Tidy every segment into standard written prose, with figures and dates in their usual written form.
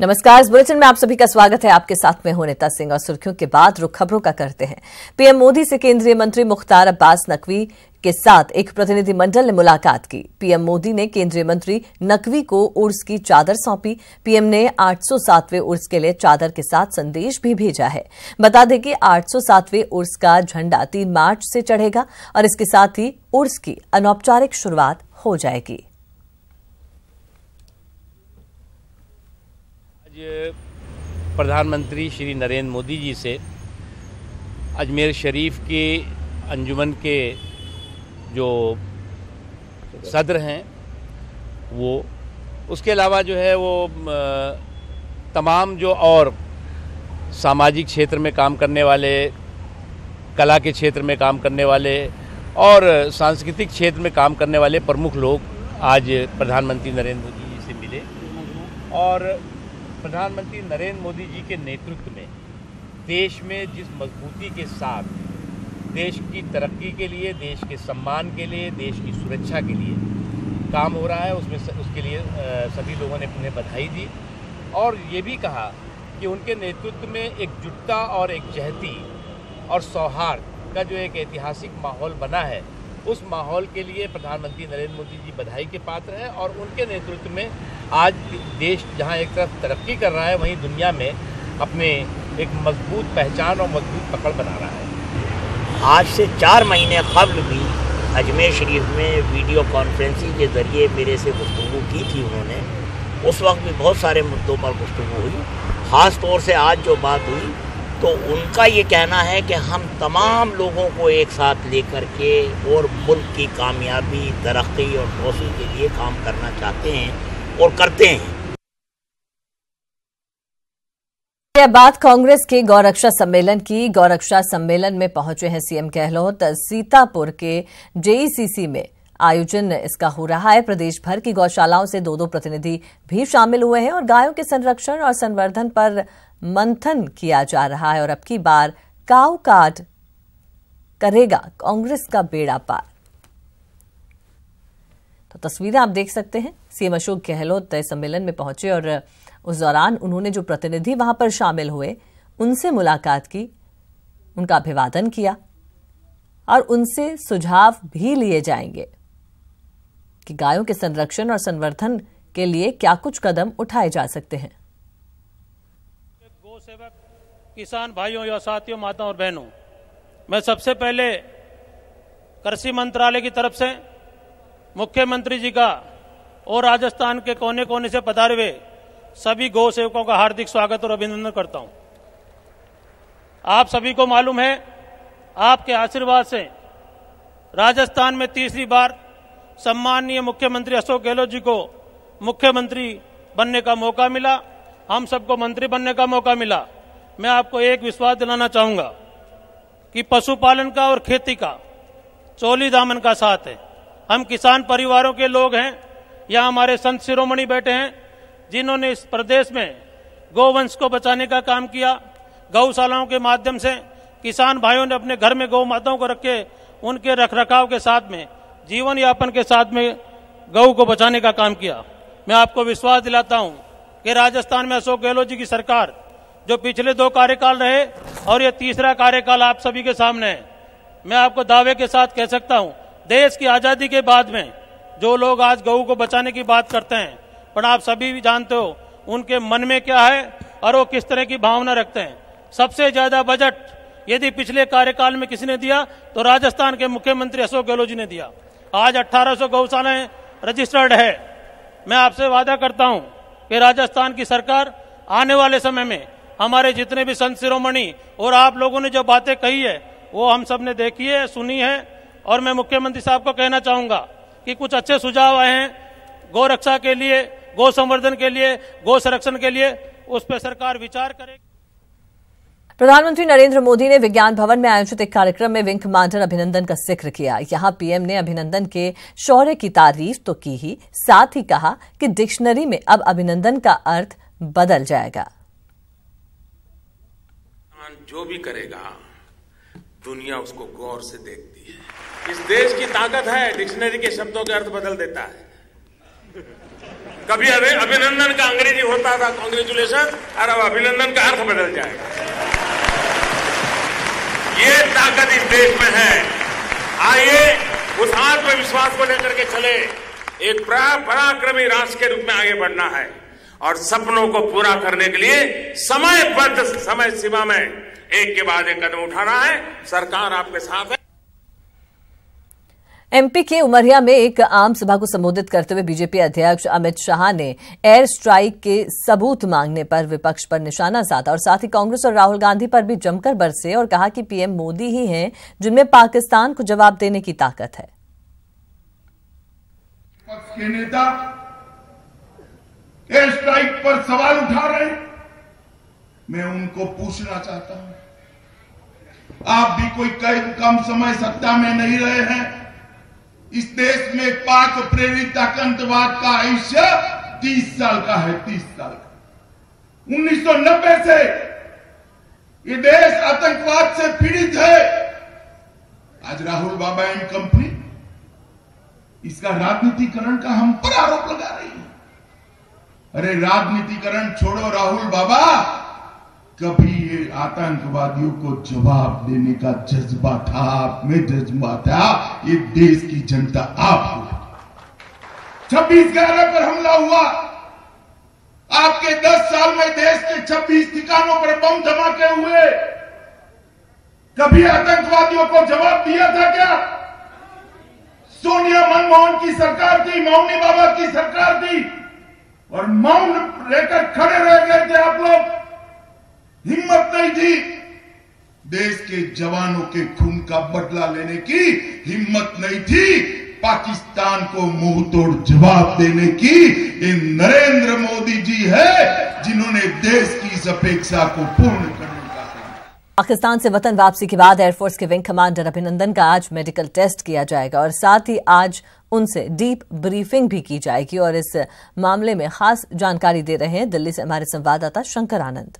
नमस्कार, इस बुलेटिन में आप सभी का स्वागत है। आपके साथ में हूं नीता सिंह और सुर्खियों के बाद रुख खबरों का करते हैं। पीएम मोदी से केंद्रीय मंत्री मुख्तार अब्बास नकवी के साथ एक प्रतिनिधिमंडल ने मुलाकात की। पीएम मोदी ने केंद्रीय मंत्री नकवी को उर्स की चादर सौंपी। पीएम ने 807वें उर्स के लिए चादर के साथ संदेश भी भेजा है। बता दें कि 807वें उर्स का झंडा 3 मार्च से चढ़ेगा और इसके साथ ही उर्स की अनौपचारिक शुरुआत हो जाएगी। प्रधानमंत्री श्री नरेंद्र मोदी जी से अजमेर शरीफ के अंजुमन के जो सदर हैं वो, उसके अलावा जो है वो तमाम जो और सामाजिक क्षेत्र में काम करने वाले, कला के क्षेत्र में काम करने वाले और सांस्कृतिक क्षेत्र में काम करने वाले प्रमुख लोग आज प्रधानमंत्री नरेंद्र मोदी जी से मिले और प्रधानमंत्री नरेंद्र मोदी जी के नेतृत्व में देश में जिस मजबूती के साथ देश की तरक्की के लिए, देश के सम्मान के लिए, देश की सुरक्षा के लिए काम हो रहा है, उसके लिए सभी लोगों ने उन्हें बधाई दी और ये भी कहा कि उनके नेतृत्व में एकजुटता और एकजहती और सौहार्द का जो एक ऐतिहासिक माहौल बना है, उस माहौल के लिए प्रधानमंत्री नरेंद्र मोदी जी बधाई के पात्र हैं और उनके नेतृत्व में आज देश जहां एक तरफ तरक्की कर रहा है, वहीं दुनिया में अपने एक मजबूत पहचान और मजबूत पकड़ बना रहा है। आज से 4 महीने कबल भी अजमेर शरीफ में वीडियो कॉन्फ्रेंसिंग के ज़रिए मेरे से गुफ्तगू की थी उन्होंने। उस वक्त भी बहुत सारे मुद्दों पर गुफ्तगू हुई। ख़ास तौर से आज जो बात हुई तो उनका ये कहना है कि हम तमाम लोगों को एक साथ लेकर के और मुल्क की कामयाबी, तरक्की और तोसी के लिए काम करना चाहते हैं और करते हैं। यह बात कांग्रेस के गौरक्षा सम्मेलन की। गौरक्षा सम्मेलन में पहुंचे हैं सीएम गहलोत। सीतापुर के जेईसीसी में आयोजन इसका हो रहा है। प्रदेश भर की गौशालाओं से 2-2 प्रतिनिधि भी शामिल हुए हैं और गायों के संरक्षण और संवर्धन पर मंथन किया जा रहा है और अब की बार काऊ काट करेगा कांग्रेस का बेड़ा पार। तो तस्वीरें आप देख सकते हैं। सीएम अशोक गहलोत सम्मेलन में पहुंचे और उस दौरान उन्होंने जो प्रतिनिधि वहां पर शामिल हुए उनसे मुलाकात की, उनका अभिवादन किया और उनसे सुझाव भी लिए जाएंगे कि गायों के संरक्षण और संवर्धन के लिए क्या कुछ कदम उठाए जा सकते हैं। गौ सेवक किसान भाइयों या साथियों, माताओं और बहनों, मैं सबसे पहले कृषि मंत्रालय की तरफ से मुख्यमंत्री जी का और राजस्थान के कोने कोने से पधारे हुए सभी गौ सेवकों का हार्दिक स्वागत और अभिनंदन करता हूं। आप सभी को मालूम है, आपके आशीर्वाद से राजस्थान में तीसरी बार सम्माननीय मुख्यमंत्री अशोक गहलोत जी को मुख्यमंत्री बनने का मौका मिला, हम सबको मंत्री बनने का मौका मिला। मैं आपको एक विश्वास दिलाना चाहूंगा कि पशुपालन का और खेती का चोली दामन का साथ है। हम किसान परिवारों के लोग हैं। यहाँ हमारे संत शिरोमणि बैठे हैं जिन्होंने इस प्रदेश में गौवंश को बचाने का काम किया। गौशालाओं के माध्यम से किसान भाइयों ने अपने घर में गौ माताओं को रखे उनके रखरखाव के साथ में, जीवन यापन के साथ में गौ को बचाने का काम किया। मैं आपको विश्वास दिलाता हूं कि राजस्थान में अशोक गहलोत जी की सरकार, जो पिछले 2 कार्यकाल रहे और ये तीसरा कार्यकाल आप सभी के सामने है, मैं आपको दावे के साथ कह सकता हूं, देश की आजादी के बाद में जो लोग आज गौ को बचाने की बात करते हैं, पर आप सभी भी जानते हो उनके मन में क्या है और वो किस तरह की भावना रखते हैं। सबसे ज्यादा बजट यदि पिछले कार्यकाल में किसी ने दिया तो राजस्थान के मुख्यमंत्री अशोक गहलोत जी ने दिया। आज 1800 गौशालाएं रजिस्टर्ड है। मैं आपसे वादा करता हूं कि राजस्थान की सरकार आने वाले समय में हमारे जितने भी संत शिरोमणि और आप लोगों ने जो बातें कही है वो हम सब ने देखी है, सुनी है और मैं मुख्यमंत्री साहब को कहना चाहूंगा कि कुछ अच्छे सुझाव आए हैं गौ रक्षा के लिए, गौ संवर्धन के लिए, गौ संरक्षण के लिए, उस पर सरकार विचार करेगी। प्रधानमंत्री नरेंद्र मोदी ने विज्ञान भवन में आयोजित एक कार्यक्रम में विंग कमांडर अभिनंदन का जिक्र किया। यहां पीएम ने अभिनंदन के शौर्य की तारीफ तो की ही, साथ ही कहा कि डिक्शनरी में अब अभिनंदन का अर्थ बदल जाएगा। जो भी करेगा दुनिया उसको गौर से देखती है। इस देश की ताकत है, डिक्शनरी के शब्दों के अर्थ बदल देता है। कभी अभिनंदन का अंग्रेजी होता था कांग्रेचुलेशन, और अब अभिनंदन का अर्थ बदल जाएगा। ये ताकत इस देश में है। आइए उस आत्मविश्वास को लेकर के चले। एक पराक्रमी राष्ट्र के रूप में आगे बढ़ना है और सपनों को पूरा करने के लिए समयबद्ध समय सीमा में एक के बाद एक कदम उठाना है। सरकार आपके साथ है। एमपी के उमरिया में एक आम सभा को संबोधित करते हुए बीजेपी अध्यक्ष अमित शाह ने एयर स्ट्राइक के सबूत मांगने पर विपक्ष पर निशाना साधा और साथ ही कांग्रेस और राहुल गांधी पर भी जमकर बरसे और कहा कि पीएम मोदी ही हैं जिनमें पाकिस्तान को जवाब देने की ताकत है। विपक्ष के नेता एयर स्ट्राइक पर सवाल उठा रहे हैं। मैं उनको पूछना चाहता हूं, आप भी कोई कम समय सत्ता में नहीं रहे हैं। इस देश में पाक प्रेरित आतंकवाद का आयुष्य 30 साल का है, 30 साल का। 1990 से ये देश आतंकवाद से पीड़ित है। आज राहुल बाबा एंड कंपनी इसका राजनीतिकरण का हम पर आरोप लगा रही है। अरे राजनीतिकरण छोड़ो राहुल बाबा, कभी ये आतंकवादियों को जवाब देने का जज्बा था, आप में जज्बा था, ये देश की जनता आपको। 26/11 पर हमला हुआ, आपके 10 साल में देश के 26 ठिकानों पर बम धमाके हुए। कभी आतंकवादियों को जवाब दिया था क्या? सोनिया मनमोहन की सरकार थी, मौनी बाबा की सरकार थी, और मौन लेकर खड़े रह गए थे आप लोग। हिम्मत नहीं थी देश के जवानों के खून का बदला लेने की, हिम्मत नहीं थी पाकिस्तान को मुंह तोड़ जवाब देने की। ये नरेंद्र मोदी जी है जिन्होंने देश की इस अपेक्षा को पूर्ण करने का काम। पाकिस्तान से वतन वापसी के बाद एयरफोर्स के विंग कमांडर अभिनंदन का आज मेडिकल टेस्ट किया जाएगा और साथ ही आज उनसे डीप ब्रीफिंग भी की जाएगी और इस मामले में खास जानकारी दे रहे हैं दिल्ली से हमारे संवाददाता शंकर आनंद।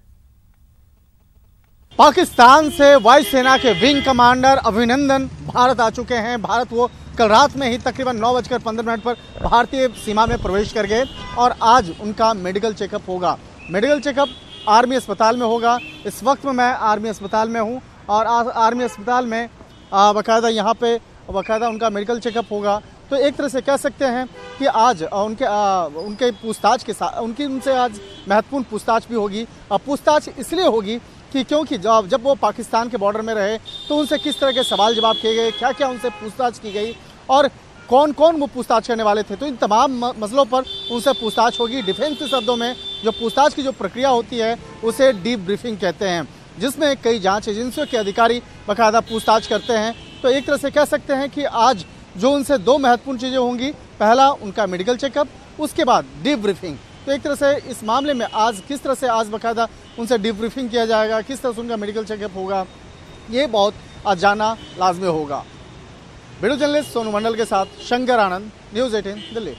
पाकिस्तान से वायुसेना के विंग कमांडर अभिनंदन भारत आ चुके हैं। भारत वो कल रात में ही तकरीबन 9:15 पर भारतीय सीमा में प्रवेश कर गए और आज उनका मेडिकल चेकअप होगा। मेडिकल चेकअप आर्मी अस्पताल में होगा। इस वक्त में मैं आर्मी अस्पताल में हूं और आर्मी अस्पताल में बाकायदा यहाँ पे बाकायदा उनका मेडिकल चेकअप होगा। तो एक तरह से कह सकते हैं कि आज उनके पूछताछ के साथ उनसे आज महत्वपूर्ण पूछताछ भी होगी। पूछताछ इसलिए होगी कि क्योंकि जब वो पाकिस्तान के बॉर्डर में रहे तो उनसे किस तरह के सवाल जवाब किए गए, क्या क्या उनसे पूछताछ की गई और कौन कौन वो पूछताछ करने वाले थे। तो इन तमाम मसलों पर उनसे पूछताछ होगी। डिफेंस के शब्दों में जो पूछताछ की जो प्रक्रिया होती है उसे डीप ब्रीफिंग कहते हैं, जिसमें कई जांच एजेंसियों के अधिकारी बाकायदा पूछताछ करते हैं। तो एक तरह से कह सकते हैं कि आज जो उनसे 2 महत्वपूर्ण चीज़ें होंगी, पहला उनका मेडिकल चेकअप, उसके बाद डीप ब्रीफिंग। तो एक तरह से इस मामले में आज किस तरह से आज बाकायदा उनसे डीप ब्रीफिंग किया जाएगा, किस तरह से उनका मेडिकल चेकअप होगा, ये बहुत आज जानना लाजमी होगा। वीडियो जर्नलिस्ट सोनू मंडल के साथ शंकर आनंद, न्यूज़ 18 दिल्ली।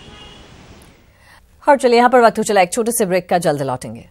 और चलिए यहाँ पर वक्त हो चला एक छोटे से ब्रेक का, जल्द लौटेंगे।